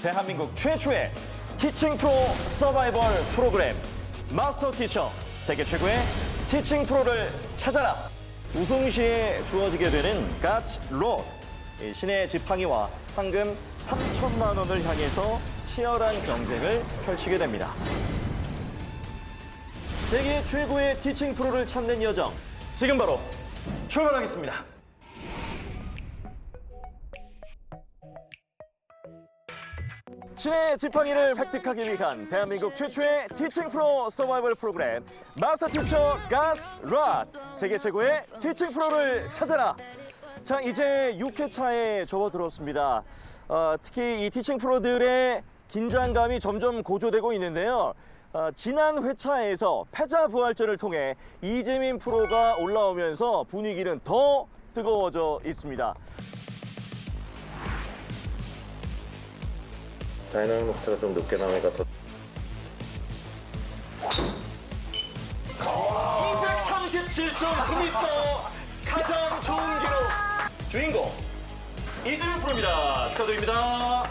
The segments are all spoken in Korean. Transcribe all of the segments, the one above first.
대한민국 최초의 티칭 프로 서바이벌 프로그램 마스터 티처, 세계 최고의 티칭 프로를 찾아라. 우승 시에 주어지게 되는 가츠 롯, 신의 지팡이와 상금 3천만 원을 향해서 치열한 경쟁을 펼치게 됩니다. 세계 최고의 티칭 프로를 찾는 여정, 지금 바로 출발하겠습니다. 신의 지팡이를 획득하기 위한 대한민국 최초의 티칭 프로 서바이벌 프로그램 마스터 티처 가츠 롯, 세계 최고의 티칭 프로를 찾아라. 자, 이제 6회차에 접어들었습니다. 특히 이 티칭 프로들의 긴장감이 점점 고조되고 있는데요. 지난 회차에서 패자 부활전을 통해 이재민 프로가 올라오면서 분위기는 더 뜨거워져 있습니다. 다이나믹스가 좀 높게 나오니까 더 237.9m 가장 좋은 기록 주인공 이재민 프로입니다. 축하드립니다.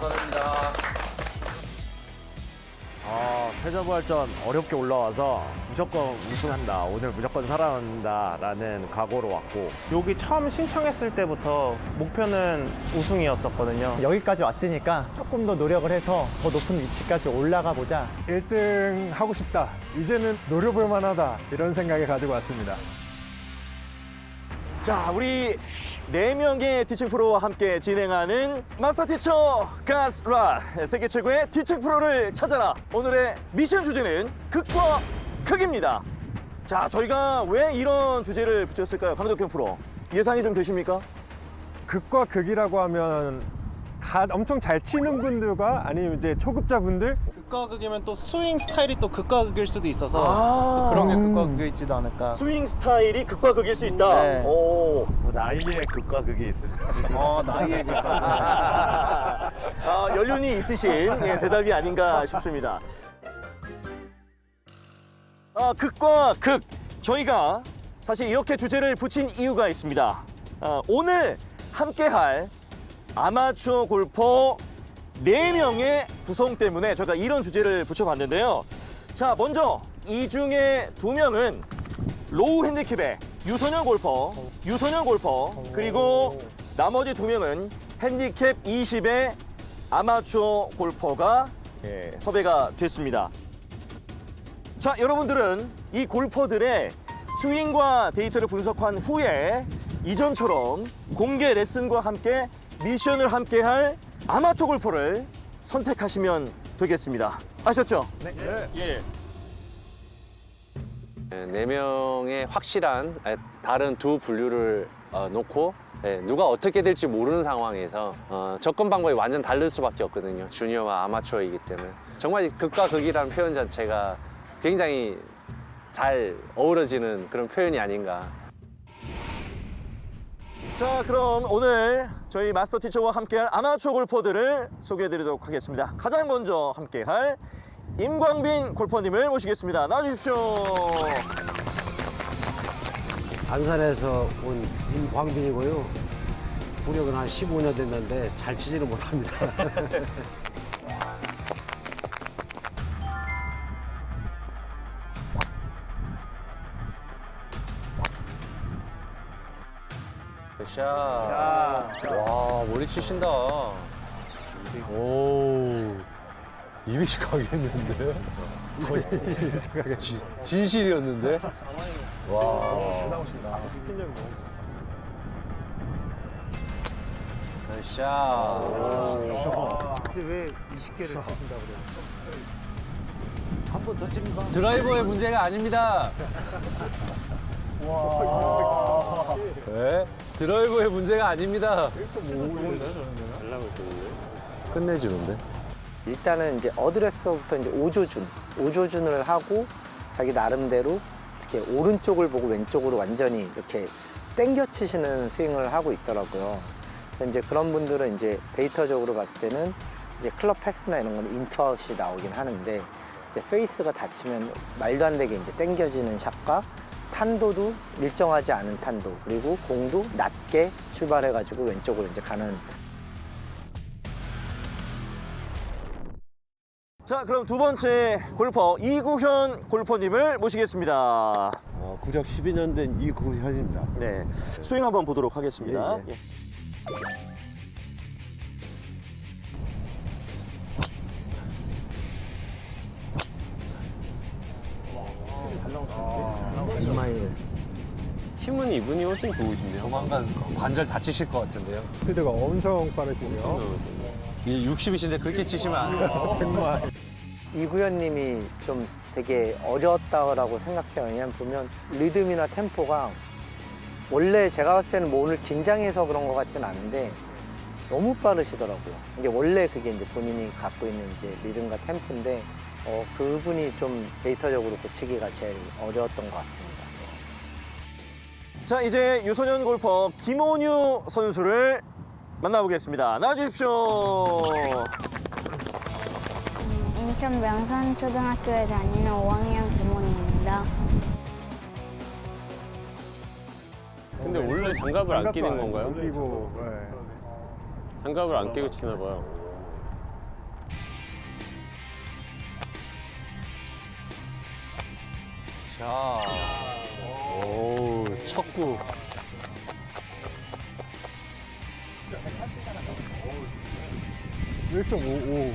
패자부활전 어렵게 올라와서 무조건 우승한다, 오늘 무조건 살아난다라는 각오로 왔고, 여기 처음 신청했을 때부터 목표는 우승이었었거든요. 여기까지 왔으니까 조금 더 노력을 해서 더 높은 위치까지 올라가 보자. 1등 하고 싶다. 이제는 노려볼 만하다. 이런 생각을 가지고 왔습니다. 자, 우리 4명의 티칭 프로와 함께 진행하는 마스터 티처 가츠 롯, 세계 최고의 티칭 프로를 찾아라. 오늘의 미션 주제는 극과 극입니다. 자, 저희가 왜 이런 주제를 붙였을까요? 강덕현 프로, 예상이 좀 되십니까? 극과 극이라고 하면 엄청 잘 치는 분들과 아니면 이제 초급자분들, 극과 극이면 또 스윙 스타일이 또 극과 극일 수도 있어서 또 그런 게 극과 극일지도 않을까. 스윙 스타일이 극과 극일 수 있다. 네. 오. 나이에 극과 극이 있습니다. 나이에 극과 연륜이 있으신 대답이 아닌가 싶습니다. 극과 극, 저희가 사실 이렇게 주제를 붙인 이유가 있습니다. 오늘 함께할 아마추어 골퍼 4명의 구성 때문에 저희가 이런 주제를 붙여봤는데요. 자, 먼저 이 중에 2명은 로우 핸디캡의 유소년 골퍼, 그리고 나머지 2명은 핸디캡 20의 아마추어 골퍼가 섭외가 됐습니다. 자, 여러분들은 이 골퍼들의 스윙과 데이터를 분석한 후에 이전처럼 공개 레슨과 함께 미션을 함께할 아마추어 골퍼를 선택하시면 되겠습니다. 아셨죠? 네. 예. 4명의 확실한 다른 두 분류를 놓고 누가 어떻게 될지 모르는 상황에서 접근 방법이 완전 다를 수밖에 없거든요. 주니어와 아마추어이기 때문에. 정말 극과 극이라는 표현 자체가 굉장히 잘 어우러지는 그런 표현이 아닌가. 자, 그럼 오늘 저희 마스터 티처와 함께할 아마추어 골퍼들을 소개해드리도록 하겠습니다. 가장 먼저 함께할 임광빈 골퍼님을 모시겠습니다. 나와주십시오. 안산에서 온 임광빈이고요. 구력은 한 15년 됐는데 잘 치지는 못합니다. 샷. 와, 머리 치신다. 오. 200씩 가겠는데? 거의 진실이었는데? 와. 샷. 근데 왜 20개를 치신다고 그래요? 한 번 더 찝니까? 드라이버의 문제가 아닙니다. 네? 드라이버의 문제가 아닙니다. 끝내주는데? 일단은 이제 어드레서부터 이제 오조준을 하고 자기 나름대로 이렇게 오른쪽을 보고 왼쪽으로 완전히 이렇게 당겨 치시는 스윙을 하고 있더라고요. 이제 그런 분들은 이제 데이터적으로 봤을 때는 이제 클럽 패스나 이런 건 인투아웃이 나오긴 하는데 이제 페이스가 닫히면 말도 안 되게 이제 당겨지는 샷과 탄도도 일정하지 않은 탄도, 그리고 공도 낮게 출발해가지고 왼쪽으로 이제 가는. 자, 그럼 두 번째 골퍼 이구현 골퍼님을 모시겠습니다. 구적 12년 된 이구현입니다. 네, 스윙 한번 보도록 하겠습니다. 예, 예. 힘은 이분이 훨씬 좋으신데요. 조만간 관절 다치실 것 같은데요. 스피드가 엄청 빠르시네요. 이 60이신데 그렇게 치시면 안 돼요. 정말. 이구현 님이 좀 되게 어려웠다고 생각해요. 왜냐면 보면 리듬이나 템포가 원래 제가 봤을 때는 뭐 오늘 긴장해서 그런 것 같진 않은데 너무 빠르시더라고요. 이게 원래 그게 이제 본인이 갖고 있는 이제 리듬과 템포인데 그분이 좀 데이터적으로 고치기가 제일 어려웠던 것 같습니다. 자, 이제 유소년 골퍼 김원유 선수를 만나보겠습니다. 나와주십시오. 인천 명산초등학교에 다니는 5학년 김원희입니다. 근데 원래 장갑을 안 끼는 건가요? 끼고, 네. 장갑을 안 끼고 치나 봐요. 자, 오, 쳤구. 1.55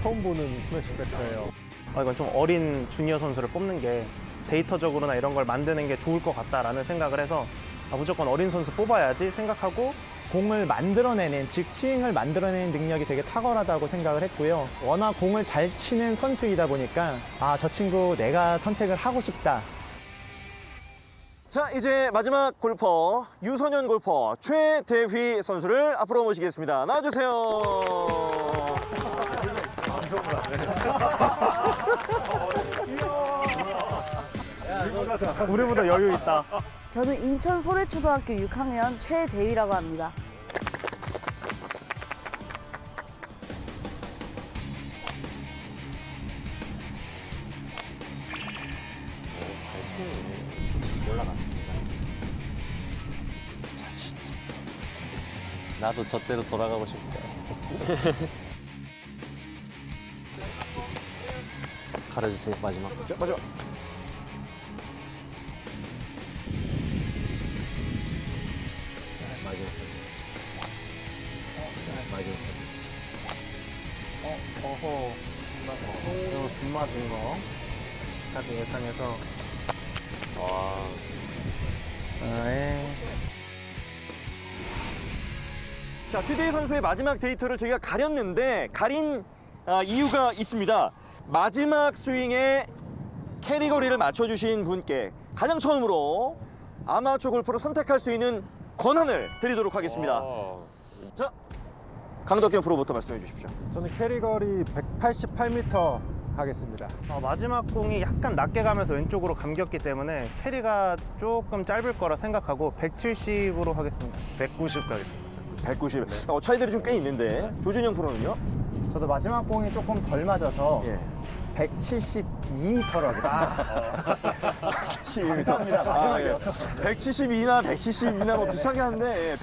처음 보는 스매시 팩터예요. 이건 좀 어린 주니어 선수를 뽑는 게 데이터적으로나 이런 걸 만드는 게 좋을 것 같다라는 생각을 해서 무조건 어린 선수 뽑아야지 생각하고 공을 만들어내는, 즉 스윙을 만들어내는 능력이 되게 탁월하다고 생각을 했고요. 워낙 공을 잘 치는 선수이다 보니까 저 친구 내가 선택을 하고 싶다. 자, 이제 마지막 골퍼 유소년 골퍼 최대휘 선수를 앞으로 모시겠습니다. 나와주세요. 우리보다 여유 있다. 저는 인천 소래초등학교 6학년 최대휘라고 합니다. 나도 저때로 돌아가고 싶다. 가려주세요, 마지막. 마지막. 그리고 빗 맞은 거까지 예상해서 와. 자, 최대휘 선수의 마지막 데이터를 저희가 가렸는데 가린 이유가 있습니다. 마지막 스윙에 캐리 거리를 맞춰주신 분께 가장 처음으로 아마추어 골퍼로 선택할 수 있는 권한을 드리도록 하겠습니다. 자, 강덕현 프로부터 말씀해 주십시오. 저는 캐리 거리 188m 하겠습니다. 마지막 공이 약간 낮게 가면서 왼쪽으로 감겼기 때문에 캐리가 조금 짧을 거라 생각하고 170으로 하겠습니다. 190 가겠습니다. 190. 차이들이 좀 꽤 있는데 조준영 프로는요? 저도 마지막 공이 조금 덜 맞아서 예. 172m로 하겠습니다. 172m. 감사합니다. 마지막이요. 172나 170이나 뭐 비슷하게 하는데. 예.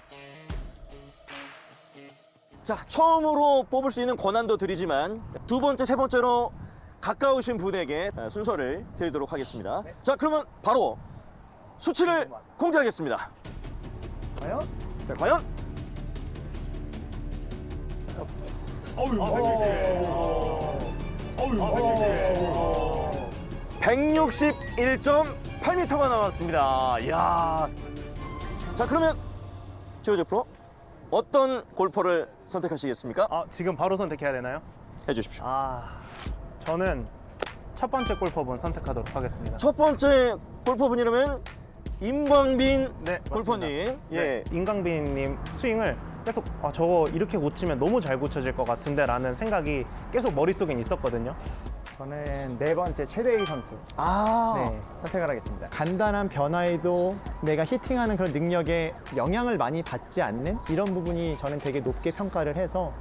자, 처음으로 뽑을 수 있는 권한도 드리지만 두 번째, 세 번째로 가까우신 분에게 순서를 드리도록 하겠습니다. 자, 그러면 바로 수치를 공개하겠습니다. 과연? 자, 과연? 161.8m가 나왔습니다. 이야. 자, 그러면 최호재 프로 어떤 골퍼를 선택하시겠습니까? 지금 바로 선택해야 되나요? 해주십시오. 저는 첫 번째 골퍼분 선택하도록 하겠습니다. 첫 번째 골퍼분이라면 임광빈 네, 골퍼님. 맞습니다. 예. 네, 임강빈님 스윙을 계속 저거 이렇게 고치면 너무 잘 고쳐질 것 같은데 라는 생각이 계속 머릿속엔 있었거든요. 저는 네 번째 최대휘 선수 아. 선택을 하겠습니다. 간단한 변화에도 내가 히팅하는 그런 능력에 영향을 많이 받지 않는 이런 부분이 저는 되게 높게 평가를 해서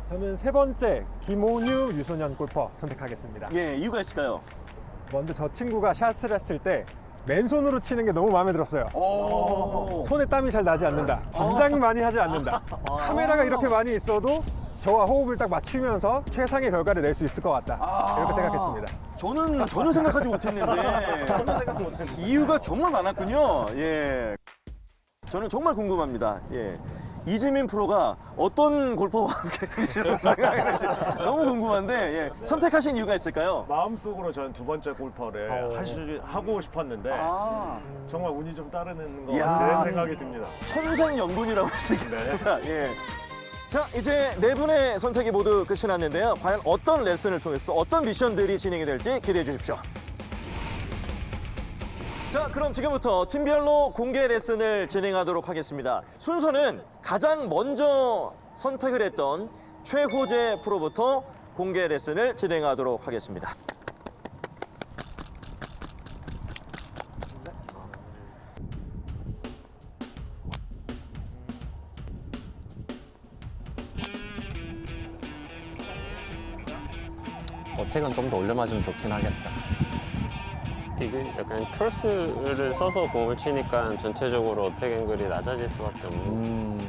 저는 세 번째 김원유 유소년 골퍼 선택하겠습니다. 예, 이유가 있을까요? 먼저 저 친구가 샷을 했을 때 맨손으로 치는 게 너무 마음에 들었어요. 손에 땀이 잘 나지 않는다. 긴장 많이 하지 않는다. 카메라가 이렇게 많이 있어도 저와 호흡을 딱 맞추면서 최상의 결과를 낼 수 있을 것 같다. 이렇게 생각했습니다. 저는 전혀 생각하지 못했는데 이유가 정말 많았군요. 예. 저는 정말 궁금합니다. 예. 이재민 프로가 어떤 골퍼와 함께 생각하는지 너무 궁금한데 예. 선택하신 이유가 있을까요? 마음속으로 저는 두 번째 골퍼를 하고 싶었는데 정말 운이 좀 따르는 것 이야. 같은 생각이 듭니다. 천생연분이라고 할 수 있겠습니다. 예. 자, 이제 네 분의 선택이 모두 끝이 났는데요. 과연 어떤 레슨을 통해서 또 어떤 미션들이 진행이 될지 기대해 주십시오. 자, 그럼 지금부터 팀별로 공개 레슨을 진행하도록 하겠습니다. 순서는 가장 먼저 선택을 했던 최호재 프로부터 공개 레슨을 진행하도록 하겠습니다. 어택은 좀 더 올려 맞으면 좋긴 하겠다. 이게 약간 크로스를 써서 공을 치니까 전체적으로 어택 앵글이 낮아질 수밖에 없는. 네.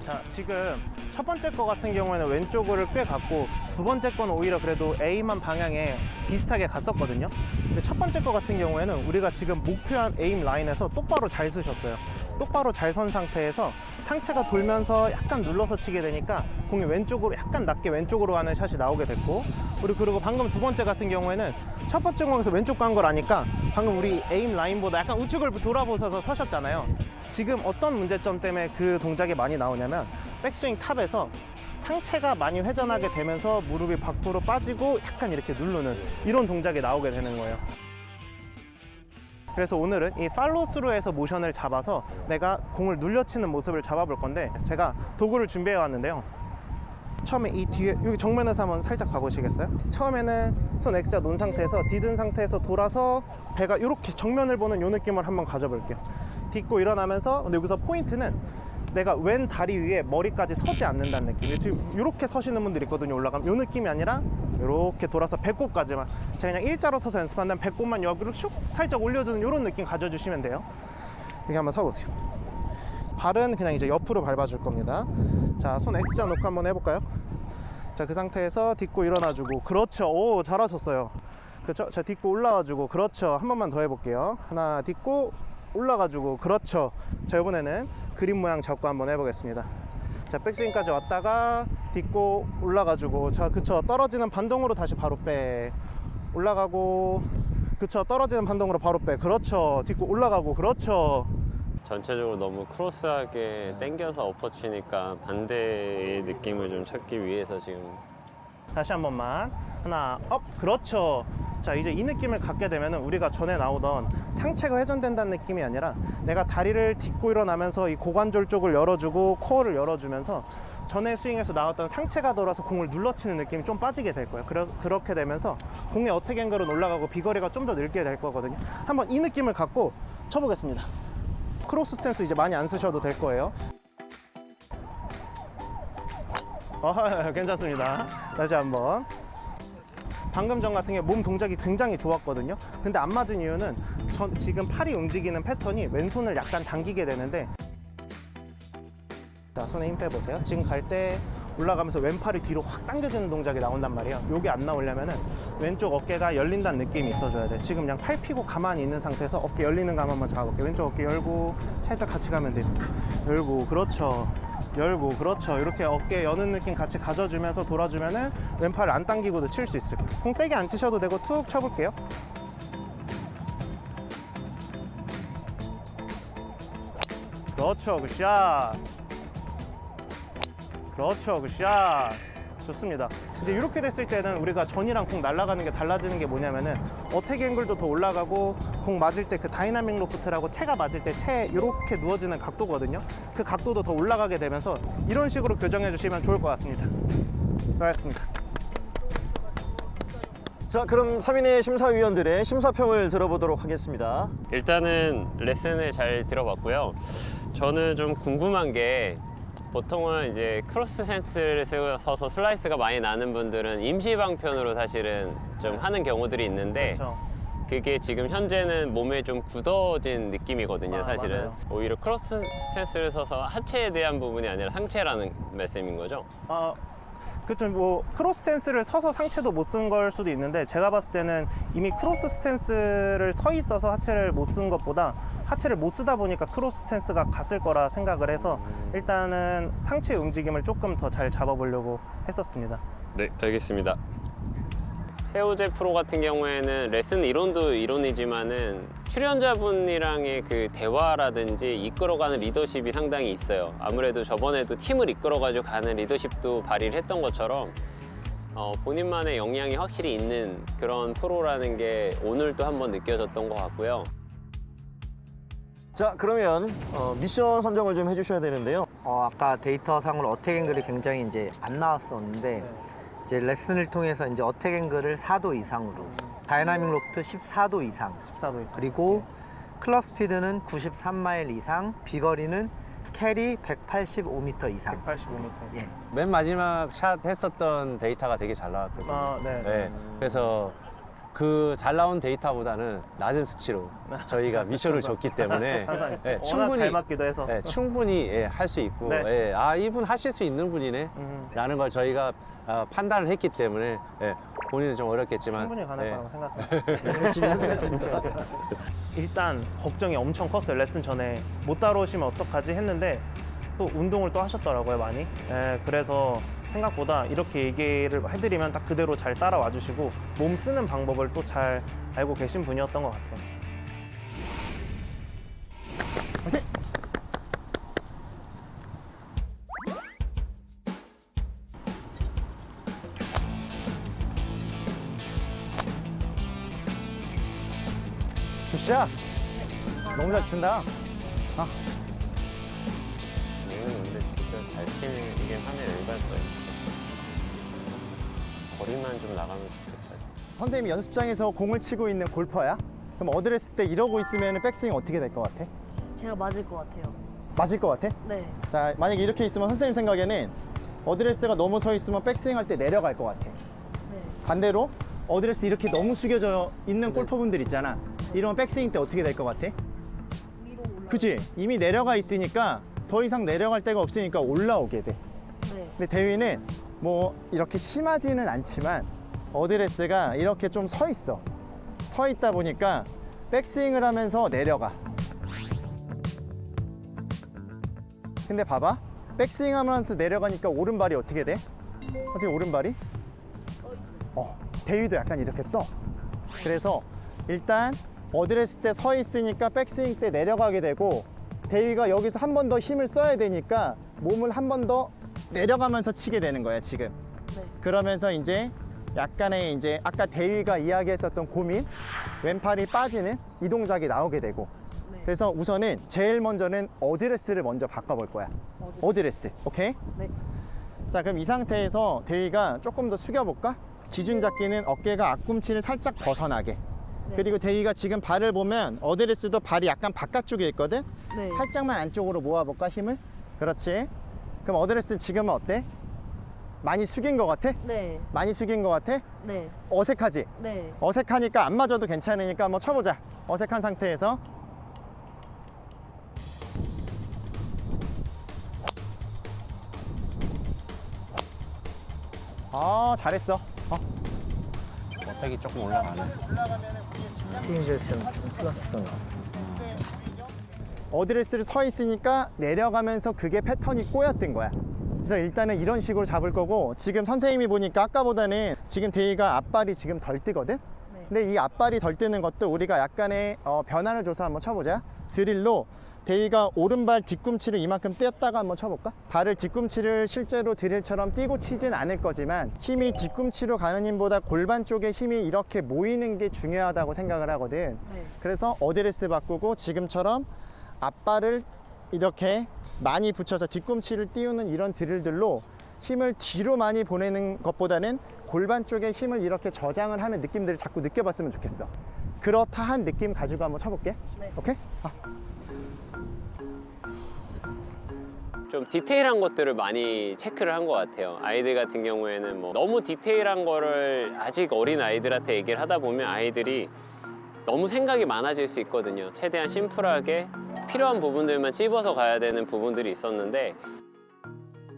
자, 지금 첫 번째 거 같은 경우에는 왼쪽을 꽤 갔고 두 번째 건 오히려 그래도 에임한 방향에 비슷하게 갔었거든요. 근데 첫 번째 거 같은 경우에는 우리가 지금 목표한 에임 라인에서 똑바로 잘 쓰셨어요. 똑바로 잘 선 상태에서 상체가 돌면서 약간 눌러서 치게 되니까 공이 왼쪽으로 약간 낮게 왼쪽으로 가는 샷이 나오게 됐고, 우리 그리고 방금 두 번째 같은 경우에는 첫 번째 공에서 왼쪽 간 걸 아니까 방금 우리 에임 라인보다 약간 우측을 돌아보셔서 서셨잖아요. 지금 어떤 문제점 때문에 그 동작이 많이 나오냐면 백스윙 탑에서 상체가 많이 회전하게 되면서 무릎이 밖으로 빠지고 약간 이렇게 누르는 이런 동작이 나오게 되는 거예요. 그래서 오늘은 이 팔로우스루에서 모션을 잡아서 내가 공을 눌려치는 모습을 잡아볼 건데, 제가 도구를 준비해 왔는데요. 처음에 이 뒤에 여기 정면에서 한번 살짝 봐보시겠어요? 처음에는 손 X자 놓은 상태에서 디든 상태에서 돌아서 배가 이렇게 정면을 보는 이 느낌을 한번 가져볼게요. 딛고 일어나면서, 근데 여기서 포인트는 내가 왼 다리 위에 머리까지 서지 않는다는 느낌. 지금 이렇게 서시는 분들이 있거든요. 올라가면 이 느낌이 아니라 이렇게 돌아서 배꼽까지만, 제가 그냥 일자로 서서 연습한다면 배꼽만 여기로 슉 살짝 올려주는 이런 느낌 가져주시면 돼요. 여기 한번 서보세요. 발은 그냥 이제 옆으로 밟아줄 겁니다. 자, 손 X자 놓고 한번 해볼까요? 자, 그 상태에서 딛고 일어나주고, 그렇죠. 오, 잘하셨어요. 그렇죠. 자, 딛고 올라와주고, 그렇죠. 한 번만 더 해볼게요. 하나, 딛고 올라가주고, 그렇죠. 자, 이번에는 그림 모양 잡고 한번 해보겠습니다. 자, 백스윙까지 왔다가 딛고 올라가주고, 자, 그쵸. 떨어지는 반동으로 다시 바로 빼. 올라가고, 그쵸. 떨어지는 반동으로 바로 빼. 그렇죠. 딛고 올라가고, 그렇죠. 전체적으로 너무 크로스하게 당겨서 엎어 치니까 반대의 느낌을 좀 찾기 위해서 지금. 다시 한 번만. 하나, 업. 그렇죠. 자, 이제 이 느낌을 갖게 되면 우리가 전에 나오던 상체가 회전된다는 느낌이 아니라 내가 다리를 딛고 일어나면서 이 고관절 쪽을 열어주고 코어를 열어주면서 전에 스윙에서 나왔던 상체가 돌아서 공을 눌러치는 느낌이 좀 빠지게 될 거예요. 그래서 그렇게 되면서 공의 어택 앵글은 올라가고 비거리가 좀 더 늘게 될 거거든요. 한번 이 느낌을 갖고 쳐보겠습니다. 크로스 스탠스 이제 많이 안 쓰셔도 될 거예요. 괜찮습니다. 다시 한번. 방금 전 같은 경우 몸 동작이 굉장히 좋았거든요. 근데 안 맞은 이유는 지금 팔이 움직이는 패턴이 왼손을 약간 당기게 되는데, 자, 손에 힘 빼보세요. 지금 갈 때 올라가면서 왼팔이 뒤로 확 당겨지는 동작이 나온단 말이에요. 요게 안 나오려면은 왼쪽 어깨가 열린다는 느낌이 있어줘야 돼. 지금 그냥 팔 펴고 가만히 있는 상태에서 어깨 열리는 감 한번 잡아볼게요. 왼쪽 어깨 열고 살짝 같이 가면 돼요. 열고, 그렇죠. 열고, 그렇죠. 이렇게 어깨 여는 느낌 같이 가져주면서 돌아주면은 왼팔을 안 당기고도 칠 수 있을 거예요. 공 세게 안 치셔도 되고 툭 쳐볼게요. 그렇죠. 굿샷. 그렇죠. 굿샷. 좋습니다. 이제 이렇게 됐을 때는 우리가 전이랑 공 날아가는 게 달라지는 게 뭐냐면은 어택 앵글도 더 올라가고, 공 맞을 때 그 다이나믹 로프트라고 채가 맞을 때 채 이렇게 누워지는 각도거든요. 그 각도도 더 올라가게 되면서 이런 식으로 교정해 주시면 좋을 것 같습니다. 수고하셨습니다. 자, 그럼 3인의 심사위원들의 심사평을 들어보도록 하겠습니다. 일단은 레슨을 잘 들어봤고요. 저는 좀 궁금한 게, 보통은 이제 크로스 센스를 써서 슬라이스가 많이 나는 분들은 임시 방편으로 사실은 좀 하는 경우들이 있는데, 그렇죠. 그게 지금 현재는 몸에 좀 굳어진 느낌이거든요, 사실은. 맞아요. 오히려 크로스 스탠스를 서서 하체에 대한 부분이 아니라 상체라는 말씀인 거죠? 그렇죠. 뭐 크로스 스탠스를 서서 상체도 못 쓴 걸 수도 있는데 제가 봤을 때는 이미 크로스 스탠스를 서 있어서 하체를 못 쓴 것보다 하체를 못 쓰다 보니까 크로스 스탠스가 갔을 거라 생각을 해서 일단은 상체 움직임을 조금 더 잘 잡아보려고 했었습니다. 네, 알겠습니다. 최호재 프로 같은 경우에는 레슨 이론도 이론이지만은 출연자분이랑의 그 대화라든지 이끌어가는 리더십이 상당히 있어요. 아무래도 저번에도 팀을 이끌어가지고 가는 리더십도 발휘를 했던 것처럼 본인만의 역량이 확실히 있는 그런 프로라는 게 오늘 또 한번 느껴졌던 것 같고요. 자, 그러면 미션 선정을 좀 해주셔야 되는데요. 아까 데이터상으로 어택 앵글이 굉장히 이제 안 나왔었는데 이제 레슨을 통해서 이제 어택 앵글을 4도 이상으로, 다이나믹 로프트 14도 이상, 14도 이상. 그리고 클럽 스피드는 93마일 이상, 비거리는 캐리 185m 이상. 185m. 예. 맨 마지막 샷 했었던 데이터가 되게 잘 나왔거든요. 네. 네, 그래서 그 잘 나온 데이터보다는 낮은 수치로 저희가 미션을 줬기 때문에 항상 예, 워낙 잘 맞기도 해서. 예, 충분히 할 수 있고 네. 예, 아 이분 하실 수 있는 분이네 라는 걸 저희가 판단을 했기 때문에 예, 본인은 좀 어렵겠지만 충분히 가능할 예, 거라고 생각합니다. 열심히 해보겠습니다. 일단 걱정이 엄청 컸어요. 레슨 전에 못 따라오시면 어떡하지 했는데 또 운동을 또 하셨더라고요, 많이. 그래서 생각보다 이렇게 얘기를 해드리면 딱 그대로 잘 따라와 주시고 몸 쓰는 방법을 또 잘 알고 계신 분이었던 것 같아요. 화이팅! 굿샷. 너무 잘 춘다. 근데 진짜 잘 치긴 하네요, 일반서에. 거리만 좀 나가면 좋겠다. 선생님이 연습장에서 공을 치고 있는 골퍼야? 그럼 어드레스 때 이러고 있으면 백스윙 어떻게 될 것 같아? 제가 맞을 것 같아요. 맞을 것 같아? 네. 자, 만약에 이렇게 있으면 선생님 생각에는 어드레스가 너무 서 있으면 백스윙 할 때 내려갈 것 같아. 네. 반대로 어드레스 이렇게 너무 숙여져 있는 골퍼분들 있잖아. 이러면 백스윙 때 어떻게 될 것 같아? 그치? 이미 내려가 있으니까 더 이상 내려갈 데가 없으니까 올라오게 돼. 네. 근데 대위는 뭐 이렇게 심하지는 않지만 어드레스가 이렇게 좀 서 있어. 서 있다 보니까 백스윙을 하면서 내려가. 근데 봐봐. 백스윙 하면서 내려가니까 오른발이 어떻게 돼? 선생님 오른발이? 대위도 약간 이렇게 떠. 그래서 일단 어드레스 때 서 있으니까 백스윙 때 내려가게 되고 대위가 여기서 한 번 더 힘을 써야 되니까 몸을 한 번 더 내려가면서 치게 되는 거야 지금. 네. 그러면서 이제 약간의 이제 아까 대위가 이야기했었던 고민, 왼팔이 빠지는 이 동작이 나오게 되고. 네. 그래서 우선은 제일 먼저는 어드레스를 먼저 바꿔볼 거야. 어드레스, 오케이? 네. 자, 그럼 이 상태에서 대위가 조금 더 숙여볼까? 기준 잡기는 어깨가 앞꿈치를 살짝 벗어나게. 네. 그리고 대위가 지금 발을 보면 어드레스도 발이 약간 바깥쪽에 있거든? 네. 살짝만 안쪽으로 모아볼까, 힘을? 그렇지. 그럼 어드레스는 지금은 어때? 많이 숙인 것 같아? 네. 많이 숙인 것 같아? 네. 어색하지? 네. 어색하니까 안 맞아도 괜찮으니까 한번 쳐보자. 어색한 상태에서. 잘했어. 어택이 조금 올라가네. 스윙 디렉션 좀 플러스도 나왔어. 어드레스를 서 있으니까 내려가면서 그게 패턴이 꼬였던 거야. 그래서 일단은 이런 식으로 잡을 거고, 지금 선생님이 보니까 아까보다는 지금 대위가 앞발이 지금 덜 뜨거든? 네. 근데 이 앞발이 덜 뜨는 것도 우리가 약간의 변화를 줘서 한번 쳐보자. 드릴로 대위가 오른발 뒤꿈치를 이만큼 떼었다가 한번 쳐볼까? 발을 뒤꿈치를 실제로 드릴처럼 띄고 치진 않을 거지만 힘이 뒤꿈치로 가는 힘보다 골반 쪽에 힘이 이렇게 모이는 게 중요하다고 생각을 하거든. 네. 그래서 어드레스 바꾸고 지금처럼 앞발을 이렇게 많이 붙여서 뒤꿈치를 띄우는 이런 드릴들로 힘을 뒤로 많이 보내는 것보다는 골반 쪽에 힘을 이렇게 저장을 하는 느낌들을 자꾸 느껴봤으면 좋겠어. 그렇다 한 느낌 가지고 한번 쳐볼게. 네. 오케이? 좀 디테일한 것들을 많이 체크를 한 것 같아요. 아이들 같은 경우에는 뭐 너무 디테일한 거를 아직 어린 아이들한테 얘기를 하다 보면 아이들이 너무 생각이 많아질 수 있거든요. 최대한 심플하게 필요한 부분들만 찝어서 가야 되는 부분들이 있었는데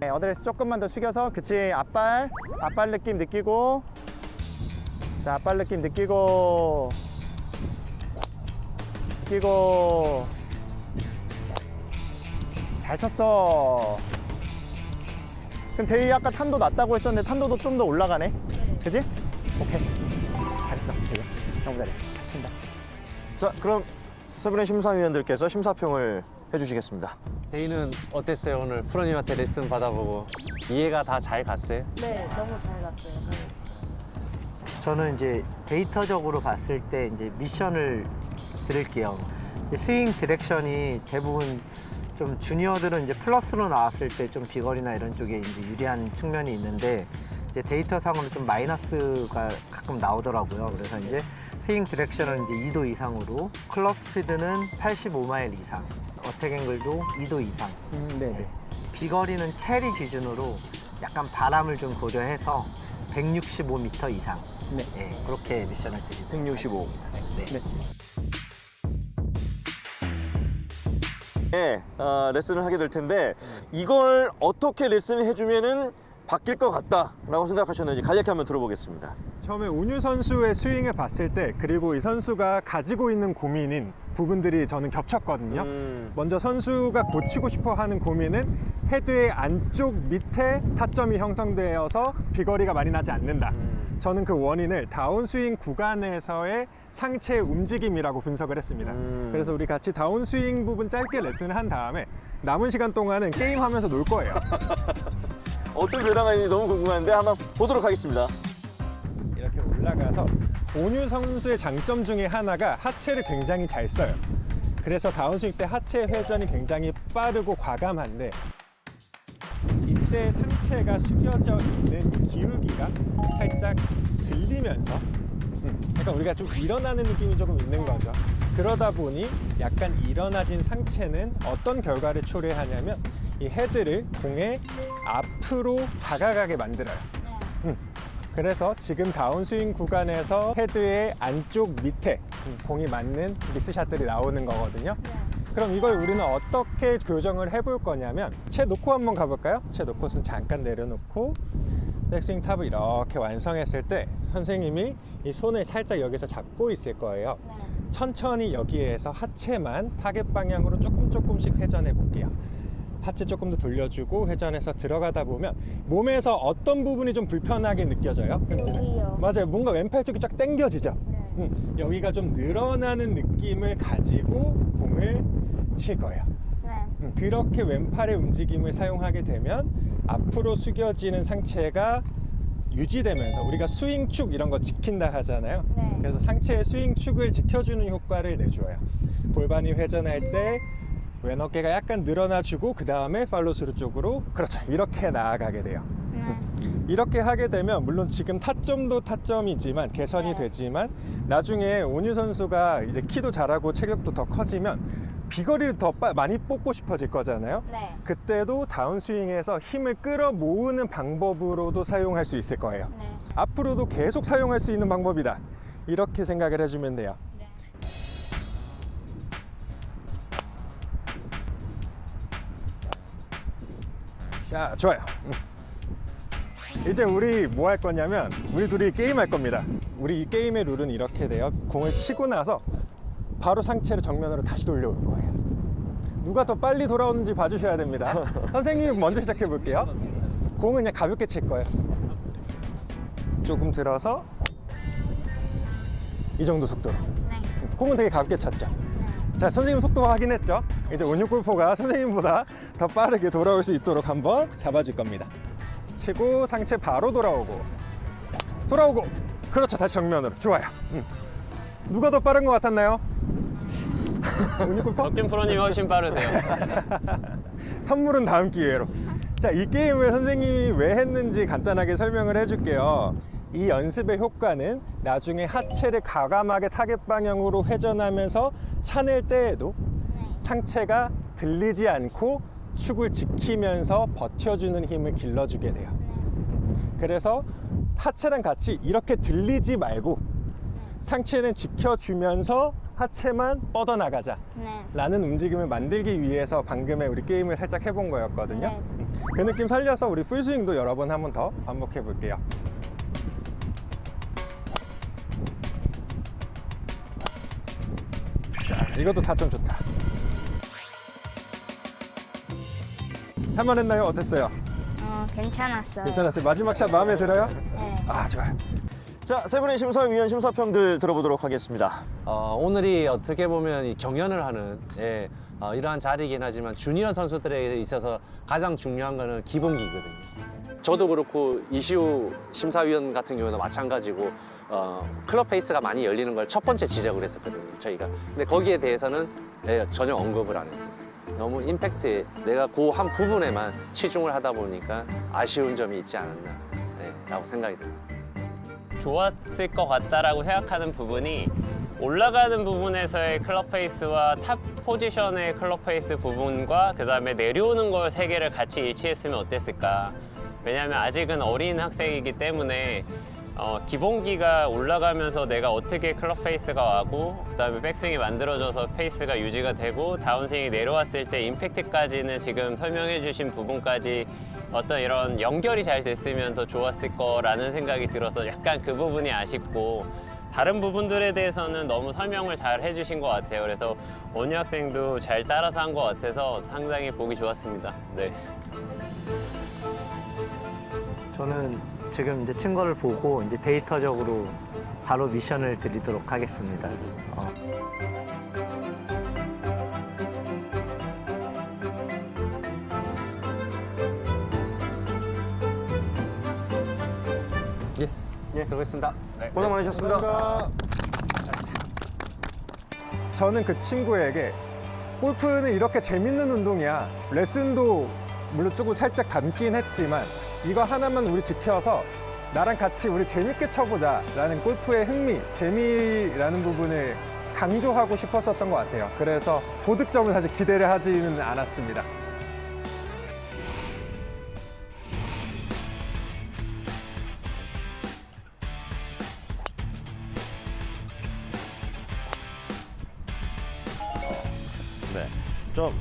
네, 어드레스 조금만 더 숙여서 그치 앞발 느낌 느끼고 자 앞발 느낌 느끼고 잘 쳤어. 그럼 대휘 아까 탄도 낮다고 했었는데 탄도도 좀 더 올라가네. 그지? 오케이. 잘했어. 대휘. 너무 잘했어. 잘 친다. 자, 그럼 세 분의 심사위원들께서 심사평을 해주시겠습니다. 데이는 어땠어요? 오늘 프로님한테 레슨 받아보고 이해가 다 잘 갔어요? 네, 너무 잘 갔어요. 저는 이제 데이터적으로 봤을 때 이제 미션을 드릴게요. 이제 스윙 디렉션이 대부분 좀 주니어들은 이제 플러스로 나왔을 때 좀 비거리나 이런 쪽에 이제 유리한 측면이 있는데 이제 데이터상으로 좀 마이너스가 가끔 나오더라고요. 그래서 이제 스윙 디렉션은 이제 2도 이상으로, 클럽 스피드는 85마일 이상, 어택 앵글도 2도 이상. 네네. 비거리는 캐리 기준으로 약간 바람을 좀 고려해서 165m 이상. 네. 네, 그렇게 미션을 드리도록 165. 하겠습니다. 네. 네, 레슨을 하게 될 텐데 이걸 어떻게 레슨을 해주면은 바뀔 것 같다라고 생각하셨는지 간략히 한번 들어보겠습니다. 처음에 운유 선수의 스윙을 봤을 때 그리고 이 선수가 가지고 있는 고민인 부분들이 저는 겹쳤거든요. 먼저 선수가 고치고 싶어 하는 고민은 헤드의 안쪽 밑에 타점이 형성되어서 비거리가 많이 나지 않는다. 저는 그 원인을 다운스윙 구간에서의 상체의 움직임이라고 분석을 했습니다. 그래서 우리 같이 다운스윙 부분 짧게 레슨을 한 다음에 남은 시간 동안은 게임하면서 놀 거예요. 어떤 변화가 있는지 너무 궁금한데 한번 보도록 하겠습니다. 이렇게 올라가서 온유 선수의 장점 중에 하나가 하체를 굉장히 잘 써요. 그래서 다운스윙 때 하체 회전이 굉장히 빠르고 과감한데 이때 상체가 숙여져 있는 기울기가 살짝 들리면서 약간 우리가 좀 일어나는 느낌이 조금 있는 거죠. 그러다 보니 약간 일어나진 상체는 어떤 결과를 초래하냐면 이 헤드를 공의 앞으로 다가가게 만들어요. 그래서 지금 다운스윙 구간에서 헤드의 안쪽 밑에 공이 맞는 미스샷들이 나오는 거거든요. 그럼 이걸 우리는 어떻게 교정을 해볼 거냐면 채 놓고 한번 가볼까요? 채 놓고 손 잠깐 내려놓고 백스윙 탑을 이렇게 완성했을 때 선생님이 이 손을 살짝 여기서 잡고 있을 거예요. 천천히 여기에서 하체만 타겟 방향으로 조금씩 회전해 볼게요. 하체 조금 더 돌려주고 회전해서 들어가다 보면 몸에서 어떤 부분이 좀 불편하게 느껴져요? 여기요. 맞아요. 뭔가 왼팔 쪽이 쫙 당겨지죠? 여기가 좀 늘어나는 느낌을 가지고 공을 칠 거예요. 네. 그렇게 왼팔의 움직임을 사용하게 되면 앞으로 숙여지는 상체가 유지되면서 우리가 스윙축 이런 거 지킨다 하잖아요. 네. 그래서 상체의 스윙축을 지켜주는 효과를 내줘요. 골반이 회전할 때 왼 어깨가 약간 늘어나주고 그 다음에 팔로스루 쪽으로 그렇죠. 이렇게 나아가게 돼요. 이렇게 하게 되면 물론 지금 타점도 타점이지만 개선이 되지만 나중에 온유 선수가 이제 키도 잘하고 체격도 더 커지면 비거리를 더 많이 뽑고 싶어질 거잖아요. 네. 그때도 다운스윙에서 힘을 끌어 모으는 방법으로도 사용할 수 있을 거예요. 네. 앞으로도 계속 사용할 수 있는 방법이다. 이렇게 생각을 해주면 돼요. 자, 좋아요. 이제 우리 뭐 할 거냐면 우리 둘이 게임 할 겁니다. 우리 이 게임의 룰은 이렇게 돼요. 공을 치고 나서 바로 상체를 정면으로 다시 돌려올 거예요. 누가 더 빨리 돌아오는지 봐주셔야 됩니다. 선생님이 먼저 시작해 볼게요. 공은 그냥 가볍게 칠 거예요. 조금 들어서 이 정도 속도로. 공은 되게 가볍게 쳤죠. 자, 선생님 속도 확인했죠? 이제 온유 골퍼가 선생님보다 더 빠르게 돌아올 수 있도록 한번 잡아줄 겁니다. 치고 상체 바로 돌아오고 그렇죠. 다시 정면으로. 좋아요. 누가 더 빠른 것 같았나요? 온유 골퍼? 덕균 프로님이 훨씬 빠르세요. 선물은 다음 기회로. 자, 이 게임을 선생님이 왜 했는지 간단하게 설명을 해줄게요. 이 연습의 효과는 나중에 하체를 과감하게 타겟 방향으로 회전하면서 차낼 때에도 상체가 들리지 않고 축을 지키면서 버텨주는 힘을 길러주게 돼요. 그래서 하체랑 같이 이렇게 들리지 말고 상체는 지켜주면서 하체만 뻗어나가자 네. 라는 움직임을 만들기 위해서 방금의 우리 게임을 살짝 해본 거였거든요. 네. 그 느낌 살려서 우리 풀스윙도 여러 번 한 번 더 반복해 볼게요. 자, 이것도 타점 좋다. 할 만했나요? 어땠어요? 괜찮았어요. 괜찮았어요? 마지막 샷 마음에 들어요? 네. 아, 좋아요. 자, 세 분의 심사위원 심사평들 들어보도록 하겠습니다. 오늘이 어떻게 보면 이 경연을 하는 이러한 자리이긴 하지만 주니어 선수들에 있어서 가장 중요한 거는 기본기거든요. 저도 그렇고 이시우 심사위원 같은 경우도 마찬가지고 클럽 페이스가 많이 열리는 걸 첫 번째 지적을 했었거든요, 저희가. 근데 거기에 대해서는 전혀 언급을 안 했어요. 너무 임팩트에 내가 그 한 부분에만 치중을 하다 보니까 아쉬운 점이 있지 않았나 라고 생각이 듭니다. 좋았을 것 같다라고 생각하는 부분이 올라가는 부분에서의 클럽 페이스와 탑 포지션의 클럽 페이스 부분과 그 다음에 내려오는 걸 세 개를 같이 일치했으면 어땠을까. 왜냐하면 아직은 어린 학생이기 때문에 기본기가 올라가면서 내가 어떻게 클럽 페이스가 와고 그 다음에 백스윙이 만들어져서 페이스가 유지가 되고 다운스윙이 내려왔을 때 임팩트까지는 지금 설명해 주신 부분까지 어떤 이런 연결이 잘 됐으면 더 좋았을 거라는 생각이 들어서 약간 그 부분이 아쉽고 다른 부분들에 대해서는 너무 설명을 잘 해주신 것 같아요. 그래서 원유 학생도 잘 따라서 한 것 같아서 상당히 보기 좋았습니다. 네. 저는 지금 이제 친 거를 보고 이제 데이터적으로 바로 미션을 드리도록 하겠습니다. 수고했습니다. 고생 많으셨습니다. 감사합니다. 저는 그 친구에게 골프는 이렇게 재밌는 운동이야. 레슨도 물론 조금 살짝 닮긴 했지만 이거 하나만 우리 지켜서 나랑 같이 우리 재밌게 쳐보자 라는 골프의 흥미, 재미라는 부분을 강조하고 싶었었던 것 같아요. 그래서 고득점을 사실 기대를 하지는 않았습니다. 네, 좀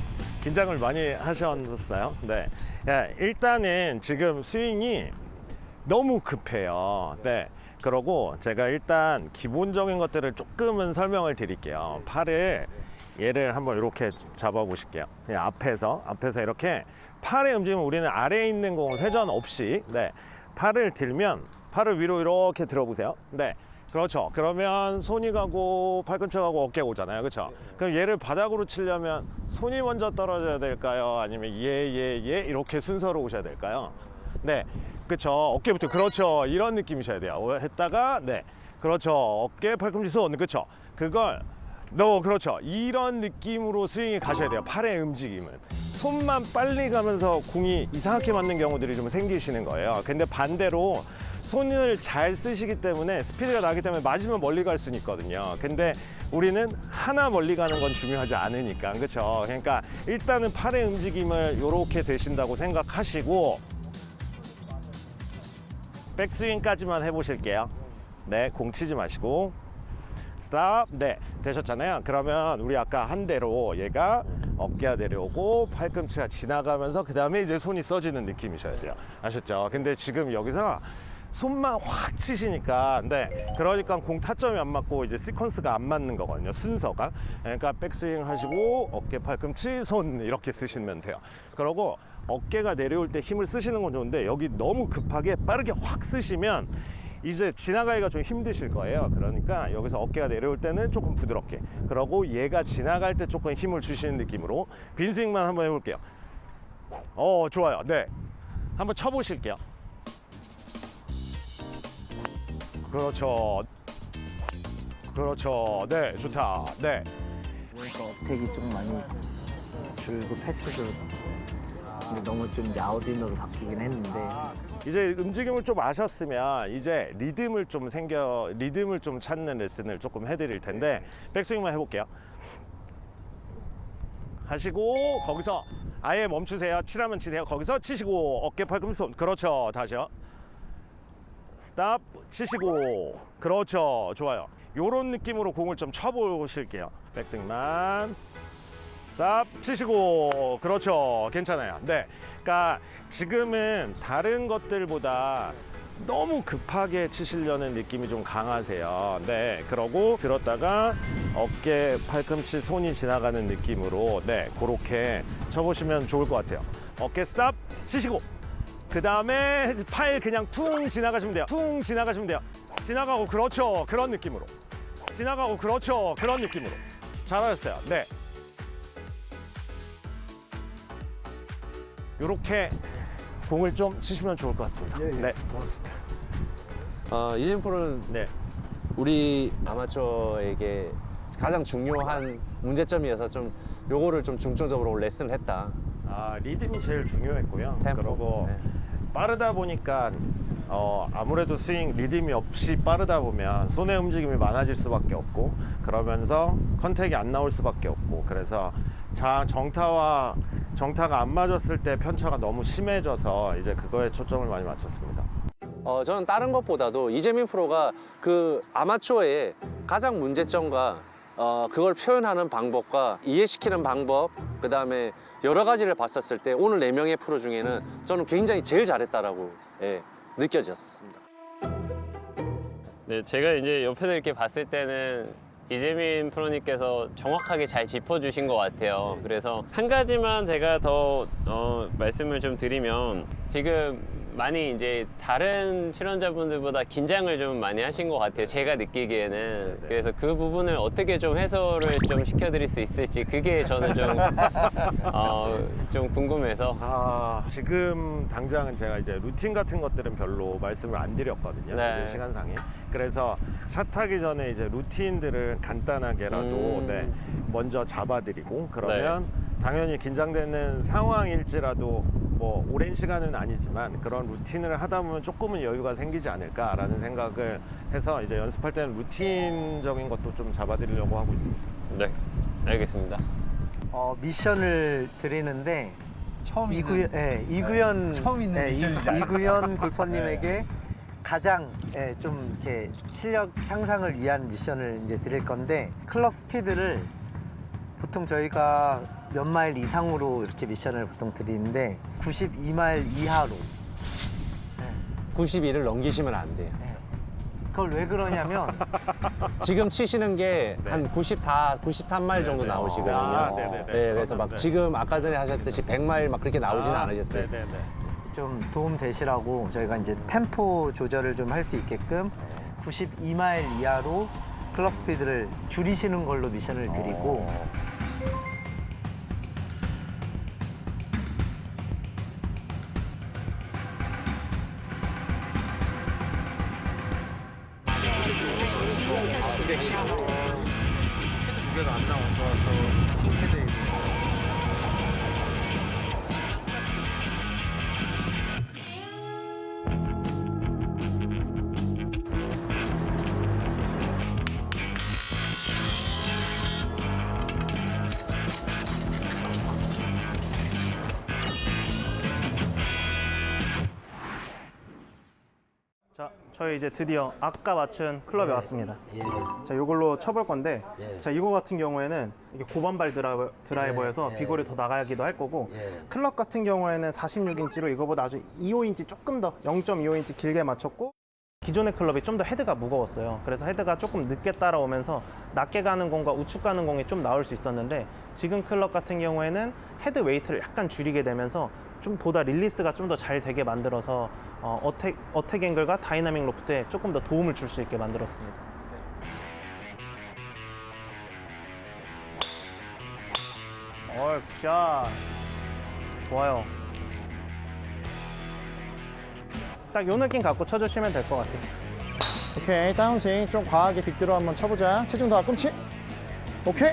긴장을 많이 하셨어요. 네, 일단은 지금 스윙이 너무 급해요. 네, 그러고 제가 일단 기본적인 것들을 조금은 설명을 드릴게요. 팔을 얘를 한번 이렇게 잡아 보실게요. 그냥 앞에서 이렇게 팔의 움직임은 우리는 아래에 있는 공을 회전 없이 팔을 들면 팔을 위로 이렇게 들어보세요. 네. 그렇죠. 그러면 손이 가고 팔꿈치 가고 어깨가 오잖아요. 그렇죠? 그럼 얘를 바닥으로 치려면 손이 먼저 떨어져야 될까요? 아니면 얘 이렇게 순서로 오셔야 될까요? 네. 그렇죠. 어깨부터. 그렇죠. 이런 느낌이셔야 돼요. 했다가 그렇죠. 어깨, 팔꿈치, 손. 그렇죠. 그걸 그렇죠. 이런 느낌으로 스윙이 가셔야 돼요. 팔의 움직임은. 손만 빨리 가면서 공이 이상하게 맞는 경우들이 좀 생기시는 거예요. 근데 반대로 손을 잘 쓰시기 때문에 스피드가 나기 때문에 맞으면 멀리 갈 수는 있거든요. 근데 우리는 하나 멀리 가는 건 중요하지 않으니까. 그렇죠? 그러니까 일단은 팔의 움직임을 이렇게 되신다고 생각하시고 백스윙까지만 해보실게요. 네, 공 치지 마시고 스탑. 네, 되셨잖아요. 그러면 우리 아까 한 대로 얘가 어깨가 내려오고 팔꿈치가 지나가면서 그 다음에 이제 손이 써지는 느낌이셔야 돼요. 아셨죠? 근데 지금 여기서 손만 확 치시니까 그러니까 공 타점이 안 맞고 이제 시퀀스가 안 맞는 거거든요. 순서가. 그러니까 백스윙 하시고 어깨, 팔꿈치, 손 이렇게 쓰시면 돼요. 그러고 어깨가 내려올 때 힘을 쓰시는 건 좋은데 여기 너무 급하게 빠르게 확 쓰시면 이제 지나가기가 좀 힘드실 거예요. 그러니까 여기서 어깨가 내려올 때는 조금 부드럽게, 그러고 얘가 지나갈 때 조금 힘을 주시는 느낌으로 빈스윙만 한번 해볼게요. 좋아요. 네, 한번 쳐보실게요. 그렇죠. 네, 좋다. 네. 그러니까 어택이 좀 많이 줄고 패스도 너무 좀 야웃인으로 바뀌긴 했는데 이제 움직임을 좀 아셨으면 이제 리듬을 좀 찾는 레슨을 조금 해드릴 텐데 백스윙만 해볼게요. 하시고 거기서 아예 멈추세요. 치라면 치세요. 거기서 치시고 어깨, 팔꿈치, 손. 그렇죠. 다시요. 스탑. 치시고. 그렇죠. 좋아요. 요런 느낌으로 공을 좀 쳐보실게요. 백스윙만 스탑 치시고 그렇죠. 괜찮아요. 네, 그러니까 지금은 다른 것들보다 너무 급하게 치시려는 느낌이 좀 강하세요. 네, 그러고 들었다가 어깨, 팔꿈치, 손이 지나가는 느낌으로 네, 그렇게 쳐보시면 좋을 것 같아요. 어깨 스탑 치시고 그 다음에 팔 그냥 퉁 지나가시면 돼요. 퉁 지나가시면 돼요. 지나가고 그렇죠. 그런 느낌으로. 지나가고 그렇죠. 그런 느낌으로. 잘하셨어요. 네. 요렇게 공을 좀 치시면 좋을 것 같습니다. 네. 이재민 프로는 네. 우리 아마추어에게 가장 중요한 문제점이어서 좀 요거를 좀 중점적으로 레슨을 했다. 리듬이 제일 중요했고요. 템포. 그리고 네. 빠르다 보니까 아무래도 스윙 리듬이 없이 빠르다 보면 손의 움직임이 많아질 수밖에 없고 그러면서 컨택이 안 나올 수밖에 없고 그래서 정타가 안 맞았을 때 편차가 너무 심해져서 이제 그거에 초점을 많이 맞췄습니다. 저는 다른 것보다도 이재민 프로가 그 아마추어의 가장 문제점과 그걸 표현하는 방법과 이해시키는 방법, 그 다음에 여러 가지를 봤었을 때 오늘 4명의 프로 중에는 저는 굉장히 제일 잘했다라고 느껴졌습니다. 네, 제가 이제 옆에서 이렇게 봤을 때는 이재민 프로님께서 정확하게 잘 짚어주신 것 같아요. 그래서 한 가지만 제가 더 말씀을 좀 드리면 지금 많이 이제 다른 출연자분들보다 긴장을 좀 많이 하신 것 같아요. 제가 느끼기에는. 그래서 그 부분을 어떻게 좀 해소를 좀 시켜드릴 수 있을지 그게 저는 좀 궁금해서. 지금 당장은 제가 이제 루틴 같은 것들은 별로 말씀을 안 드렸거든요. 네. 이제 시간상에. 그래서 샷하기 전에 이제 루틴들을 간단하게라도 네, 먼저 잡아드리고 그러면 당연히 긴장되는 상황일지라도 뭐 오랜 시간은 아니지만 그런 루틴을 하다 보면 조금은 여유가 생기지 않을까라는 생각을 해서 이제 연습할 때는 루틴적인 것도 좀 잡아드리려고 하고 있습니다. 네, 알겠습니다. 미션을 드리는데 이구현 골퍼님에게 가장 좀 이렇게 실력 향상을 위한 미션을 이제 드릴 건데 클럽 스피드를 보통 저희가 몇 마일 이상으로 이렇게 미션을 보통 드리는데 92마일 이하로 92를 넘기시면 안 돼요. 그걸 왜 그러냐면 지금 치시는 게 한 93마일 정도 나오시거든요. 네네네. 네, 그래서 막 지금 아까 전에 하셨듯이 100마일 막 그렇게 나오지는 않으셨어요. 네네네. 좀 도움 되시라고 저희가 이제 템포 조절을 좀 할 수 있게끔 92마일 이하로 클럽 스피드를 줄이시는 걸로 미션을 드리고 무게가 안 나와서 저 킹패드에 자, 저희 이제 드디어 아까 맞춘 클럽에 왔습니다. 자, 이걸로 쳐볼 건데, 자, 이거 같은 경우에는 이게 고반발 드라이버여서 비거리 더 나가기도 할 거고, 클럽 같은 경우에는 46인치로 이거보다 아주 25인치 조금 더 0.25인치 길게 맞췄고, 기존의 클럽이 좀 더 헤드가 무거웠어요. 그래서 헤드가 조금 늦게 따라오면서 낮게 가는 공과 우측 가는 공이 좀 나올 수 있었는데, 지금 클럽 같은 경우에는 헤드 웨이트를 약간 줄이게 되면서 좀 보다 릴리스가 좀 더 잘 되게 만들어서 어택 앵글과 다이나믹 로프트에 조금 더 도움을 줄 수 있게 만들었습니다. 굿샷. 좋아요. 딱 요 느낌 갖고 쳐주시면 될 것 같아요. 오케이, 다운스윙 좀 과하게 빅드로 한번 쳐보자. 체중 더 앞꿈치. 오케이.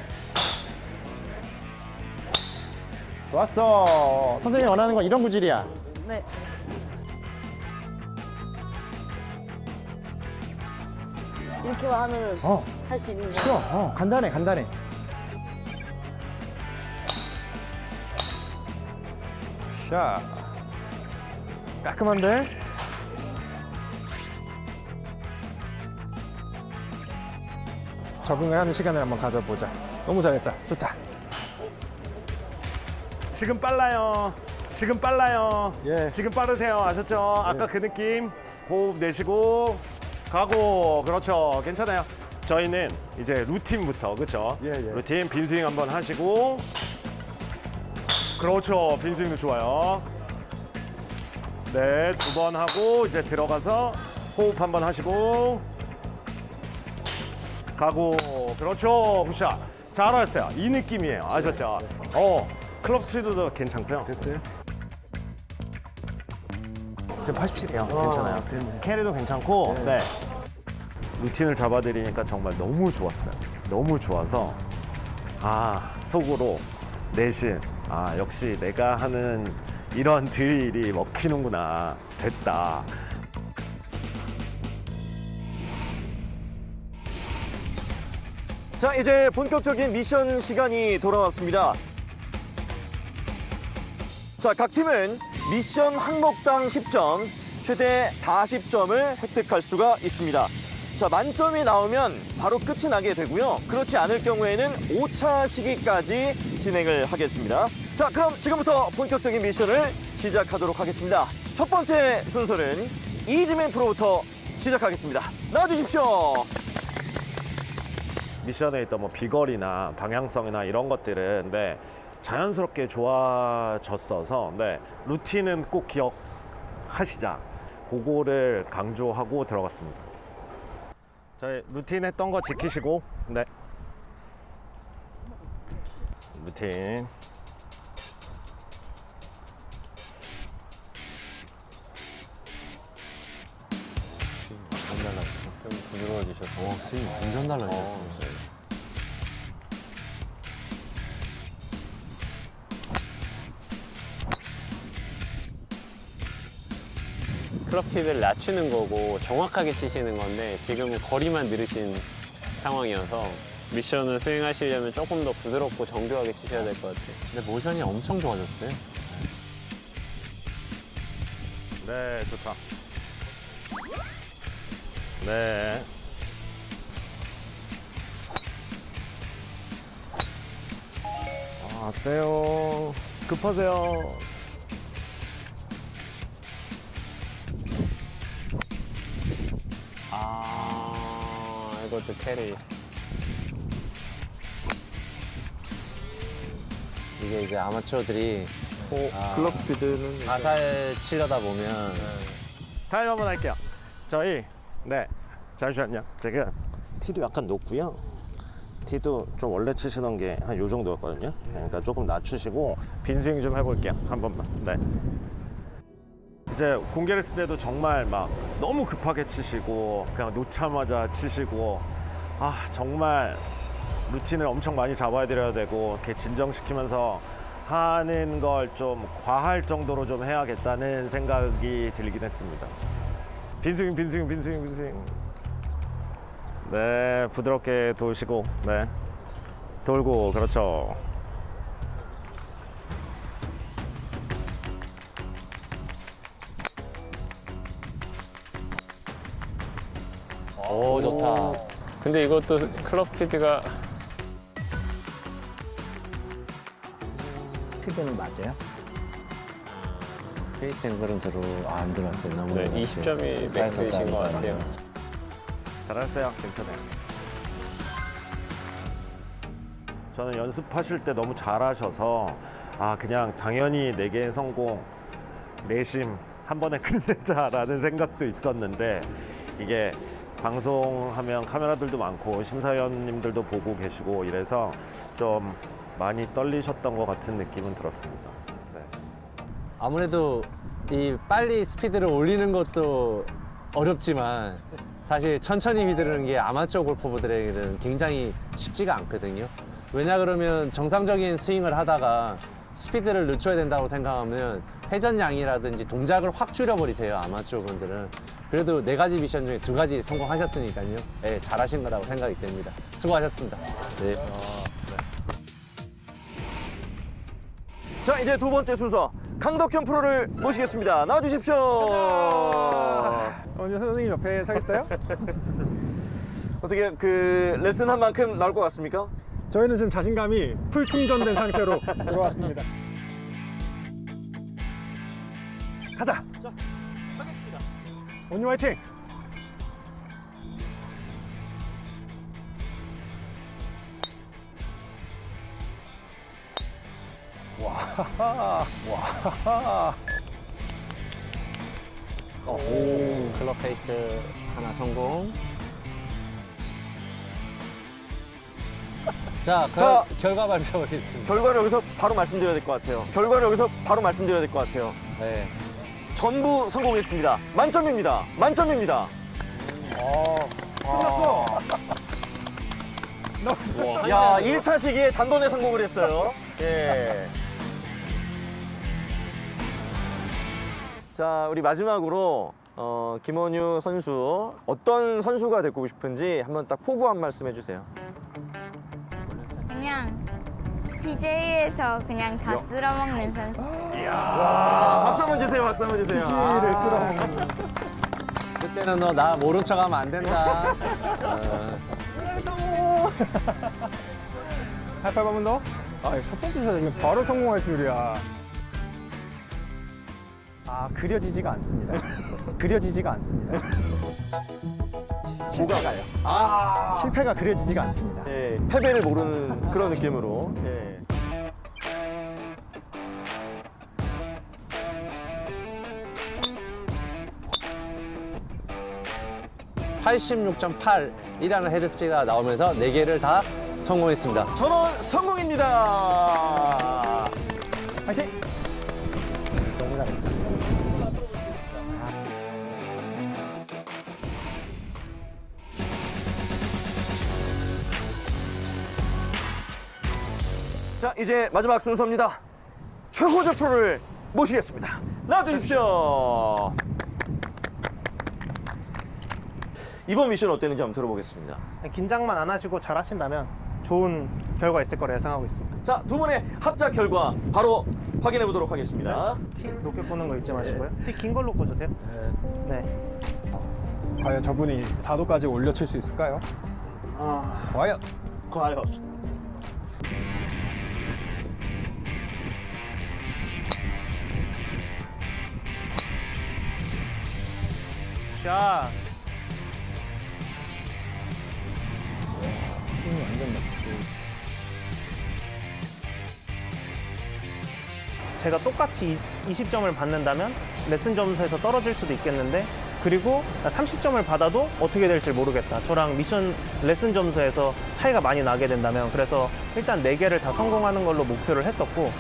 좋았어. 선생님이 원하는 건 이런 구질이야. 네. 이렇게만 하면은 할 수 있는 쉬워. 거. 간단해, 간단해. 샷. 깔끔한데? 적응을 하는 시간을 한번 가져보자. 너무 잘했다. 좋다. 지금 빨라요. 지금 빨라요. 예. 지금 빠르세요. 아셨죠? 아까 그 느낌. 호흡 내쉬고 가고. 그렇죠. 괜찮아요. 저희는 이제 루틴부터 그렇죠? 예, 예. 루틴 빈스윙 한번 하시고. 그렇죠. 빈스윙도 좋아요. 네, 2번 하고 이제 들어가서 호흡 한번 하시고 가고. 그렇죠. 굿샷. 잘하셨어요. 이 느낌이에요. 아셨죠? 클럽 스피드도 괜찮고요. 됐어요? 지금 87이에요. 괜찮아요. 캐리도 괜찮고, 네. 루틴을 잡아드리니까 정말 너무 좋았어요. 너무 좋아서, 속으로 내신, 역시 내가 하는 이런 드릴이 먹히는구나. 됐다. 자, 이제 본격적인 미션 시간이 돌아왔습니다. 자, 각 팀은 미션 항목당 10점, 최대 40점을 획득할 수가 있습니다. 자, 만점이 나오면 바로 끝이 나게 되고요. 그렇지 않을 경우에는 5차 시기까지 진행을 하겠습니다. 자, 그럼 지금부터 본격적인 미션을 시작하도록 하겠습니다. 첫 번째 순서는 이지맨 프로부터 시작하겠습니다. 나와주십시오. 미션에 있던 뭐 비거리나 방향성이나 이런 것들은 네, 자연스럽게 좋아졌어서 네, 루틴은 꼭 기억하시자. 그거를 강조하고 들어갔습니다. 저희 루틴 했던 거 지키시고 네. 루틴. 완전 달라졌어. 좀 부드러워지셨어. 스윙 완전 달라졌어. 클럽 스피드를 낮추는 거고 정확하게 치시는 건데 지금은 거리만 늘으신 상황이어서 미션을 수행하시려면 조금 더 부드럽고 정교하게 치셔야 될 것 같아요. 근데 모션이 엄청 좋아졌어요. 네, 좋다. 네. 세요. 급하세요. 이것도 캐리. 이게 이제 아마추어들이 클럽 스피드는 가살 치려다 보면 타임 한번 할게요. 저희 네 잠시만요. 제가 티도 약간 높고요. 티도 좀 원래 치시던 게 한 요 정도였거든요. 그러니까 조금 낮추시고 빈스윙 좀 해볼게요. 한 번만. 네. 이제 공개를 쓸 때도 정말 막 너무 급하게 치시고 그냥 놓자마자 치시고 정말 루틴을 엄청 많이 잡아드려야 되고 이렇게 진정시키면서 하는 걸 좀 과할 정도로 좀 해야겠다는 생각이 들긴 했습니다. 빈스윙. 네, 부드럽게 도시고, 네. 돌고, 그렇죠. 오 좋다. 근데 이것도 클럽 스피드가 스피드는 맞아요? 페이스 앵글은 안 들어왔어요. 너무 네, 들어왔어요. 20점이 사이드 맥스이신 것 같아요. 잘하셨어요. 괜찮아요. 저는 연습하실 때 너무 잘하셔서 그냥 당연히 4개의 성공, 내심 한 번에 끝내자라는 생각도 있었는데 이게 방송하면 카메라들도 많고 심사위원님들도 보고 계시고 이래서 좀 많이 떨리셨던 것 같은 느낌은 들었습니다. 네. 아무래도 이 빨리 스피드를 올리는 것도 어렵지만 사실 천천히 휘두르는 게 아마추어 골퍼들에게는 굉장히 쉽지가 않거든요. 왜냐 그러면 정상적인 스윙을 하다가 스피드를 늦춰야 된다고 생각하면 회전량이라든지 동작을 확 줄여버리세요, 아마추어 분들은. 그래도 4가지 미션 중에 2가지 성공하셨으니까요. 네, 잘하신 거라고 생각이 됩니다. 수고하셨습니다. 네. 자, 이제 두 번째 순서 강덕현 프로를 모시겠습니다. 나와주십시오. 오늘 선생님 옆에 서 있어요? 어떻게 그 레슨 한 만큼 나올 것 같습니까? 저희는 지금 자신감이 풀 충전된 상태로 들어왔습니다. 가자. 자, 하겠습니다. 온유 화이팅. 와하하. 와하하. 오, 클럽 페이스 하나 성공. 자, 결과 발표하겠습니다. 결과를 여기서 바로 말씀드려야 될 것 같아요. 결과를 여기서 바로 말씀드려야 될 것 같아요. 네. 전부 성공했습니다. 만점입니다. 만점입니다. 끝났어. 야, 1차 시기에 단번에 성공을 했어요. 예. 자, 우리 마지막으로 김원유 선수 어떤 선수가 되고 싶은지 한번 딱 포부 한 말씀 해주세요. 그냥 PJ에서 그냥 다 쓸어먹는 선수. 와, 박수 한번 주세요. 박수 한번 주세요. 피지를 쓸어먹는. 그때는 너 나 모른 척하면 안 된다. 하이파이브 한번 더. 첫 번째 샷이면 바로 성공할 줄이야. 아, 그려지지가 않습니다. 그려지지가 않습니다. 실패가요. 실패가 그려지지가 않습니다. 예, 패배를 모르는 그런 느낌으로. 예. (86.8)이라는 헤드스피드가 나오면서 4개를 다 성공했습니다. 전원 성공입니다. 화이팅! 너무 잘했어. 자, 이제 마지막 순서입니다. 최호주 프로를 모시겠습니다. 나와주십시오. 이번 미션 어땠는지 한번 들어보겠습니다. 긴장만 안 하시고 잘 하신다면 좋은 결과 있을 거라 예상하고 있습니다. 자, 두 분의 합작 결과 바로 확인해 보도록 하겠습니다. 티 높게 꽂는 거 잊지 마시고요. 티 긴 걸로 꽂으세요. 네. 과연 저분이 4도까지 올려칠 수 있을까요? 과연. 과연. 샷. 제가 똑같이 20점을 받는다면 레슨 점수에서 떨어질 수도 있겠는데, 그리고 30점을 받아도 어떻게 될지 모르겠다. 저랑 미션 레슨 점수에서 차이가 많이 나게 된다면, 그래서 일단 4개를 다 성공하는 걸로 목표를 했었고,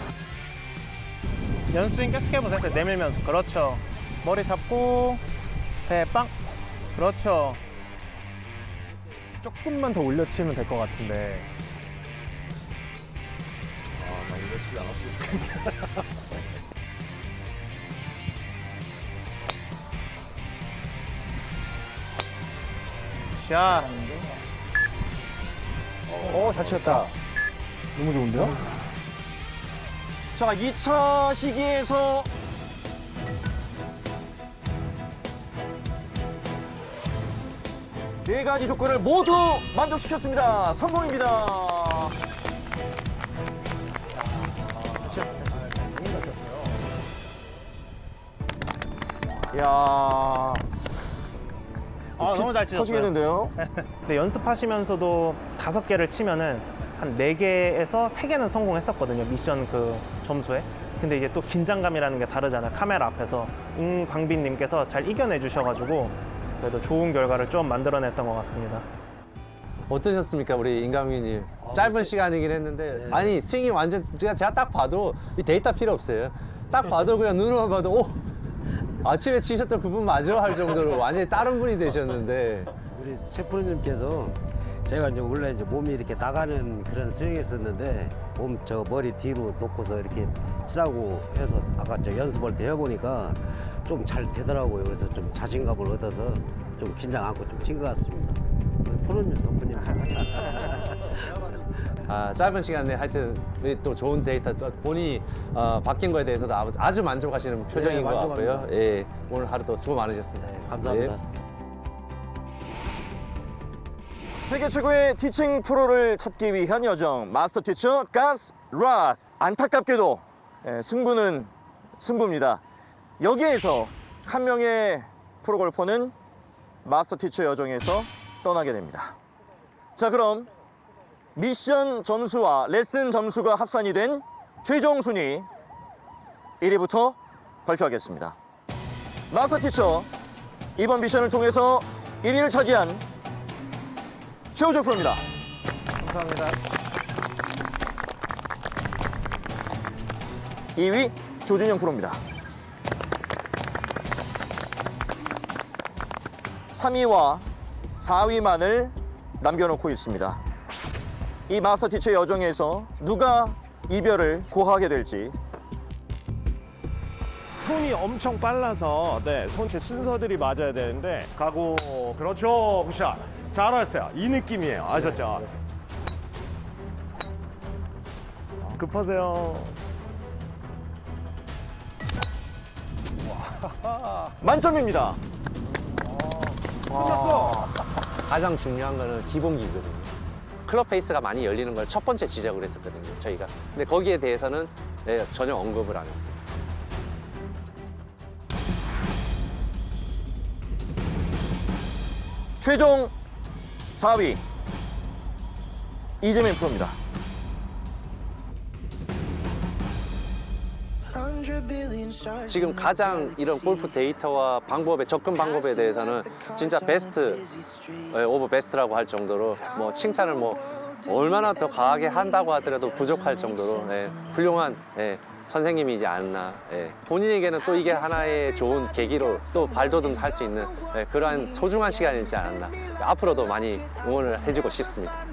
연스윙 계속 해보세요. 내밀면서. 그렇죠. 머리 잡고 배 빵. 그렇죠. 조금만 더 올려치면 될 것 같은데. 나 올려치지 않았으면 좋겠다. 샷. 잘 치셨다. 너무 좋은데요? 자, 2차 시기에서 네 가지 조건을 모두 만족시켰습니다. 성공입니다. 이야. 너무 잘 치셨어요. 터지겠는데요? 근데 연습하시면서도 5개를 치면은 한 4개에서 3개는 성공했었거든요. 미션 그 점수에. 근데 이게 또 긴장감이라는 게 다르잖아요. 카메라 앞에서. 임광빈님께서 잘 이겨내 주셔가지고 그래도 좋은 결과를 좀 만들어냈던 것 같습니다. 어떠셨습니까, 우리 임강민님? 짧은 시간이긴 했는데 아니 스윙이 완전 제가 딱 봐도 이 데이터 필요 없어요. 딱 봐도 그냥 눈으로만 봐도 오 아침에 치셨던 그분 맞아 할 정도로 완전히 다른 분이 되셨는데. 우리 최 프로님께서 제가 이제 원래 이제 몸이 이렇게 나가는 그런 스윙이었었는데 저 머리 뒤로 놓고서 이렇게 치라고 해서 아까 저 연습할 때 해보니까 좀 잘 되더라고요. 그래서 좀 자신감을 얻어서 좀 긴장 않고 좀 친 것 같습니다. 우리 프로님 덕분에. 짧은 시간 내에 하여튼 또 좋은 데이터 또 본인이 바뀐 거에 대해서도 아주 만족하시는 표정인 것 같고요. 예, 오늘 하루도 수고 많으셨습니다. 감사합니다. 예. 세계 최고의 티칭 프로를 찾기 위한 여정 마스터 티처 가스 랏. 안타깝게도 승부는 승부입니다. 여기에서 한 명의 프로 골퍼는 마스터 티처 여정에서 떠나게 됩니다. 자, 그럼 미션 점수와 레슨 점수가 합산이 된 최종 순위 1위부터 발표하겠습니다. 마스터 티처 이번 미션을 통해서 1위를 차지한 최우재 프로입니다. 감사합니다. 2위 조준영 프로입니다. 3위와 4위만을 남겨놓고 있습니다. 이 마스터 티처 여정에서 누가 이별을 고하게 될지. 손이 엄청 빨라서 손 이렇게 순서들이 맞아야 되는데 가고 그렇죠 굿샷 잘하셨어요. 이 느낌이에요. 아셨죠? 급하세요. 만점입니다. 끝났어. 가장 중요한 거는 기본기거든요. 클럽 페이스가 많이 열리는 걸 첫 번째 지적을 했었거든요, 저희가. 근데 거기에 대해서는 전혀 언급을 안 했어요. 최종 4위 이재민 프로입니다. 지금 가장 이런 골프 데이터와 방법의 접근 방법에 대해서는 진짜 베스트 오브 베스트라고 할 정도로 뭐 칭찬을 뭐 얼마나 더 과하게 한다고 하더라도 부족할 정도로 훌륭한 선생님이지 않나. 본인에게는 또 이게 하나의 좋은 계기로 또 발돋움 할 수 있는 그러한 소중한 시간이지 않았나. 앞으로도 많이 응원을 해주고 싶습니다.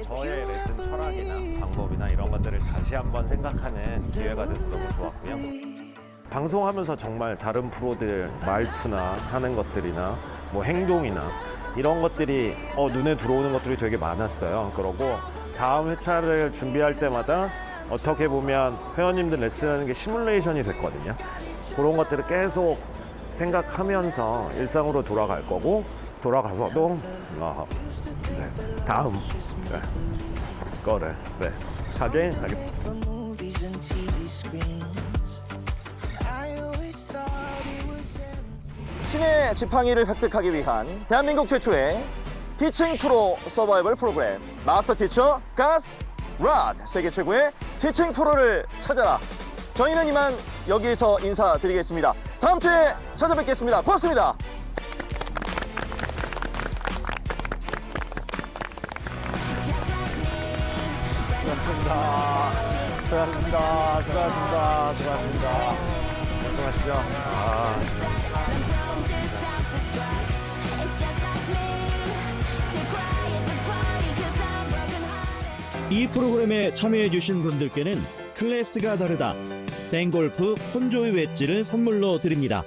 저의 레슨 철학이나 방법이나 이런 것들을 다시 한번 생각하는 기회가 돼서 너무 좋았고요. 방송하면서 정말 다른 프로들 말투나 하는 것들이나 뭐 행동이나 이런 것들이 눈에 들어오는 것들이 되게 많았어요. 그러고 다음 회차를 준비할 때마다 어떻게 보면 회원님들 레슨하는 게 시뮬레이션이 됐거든요. 그런 것들을 계속 생각하면서 일상으로 돌아갈 거고 돌아가서도 이제 다음 거를 하게 하겠습니다. 신의 지팡이를 획득하기 위한 대한민국 최초의 티칭 프로 서바이벌 프로그램 마스터 티처 가스 랏. 세계 최고의 티칭 프로를 찾아라. 저희는 이만 여기에서 인사드리겠습니다. 다음 주에 찾아뵙겠습니다. 고맙습니다. 수고하셨습니다. 고생하시죠. 이 프로그램에 참여해주신 분들께는 클래스가 다르다 땡골프 폰조이 웨지를 선물로 드립니다.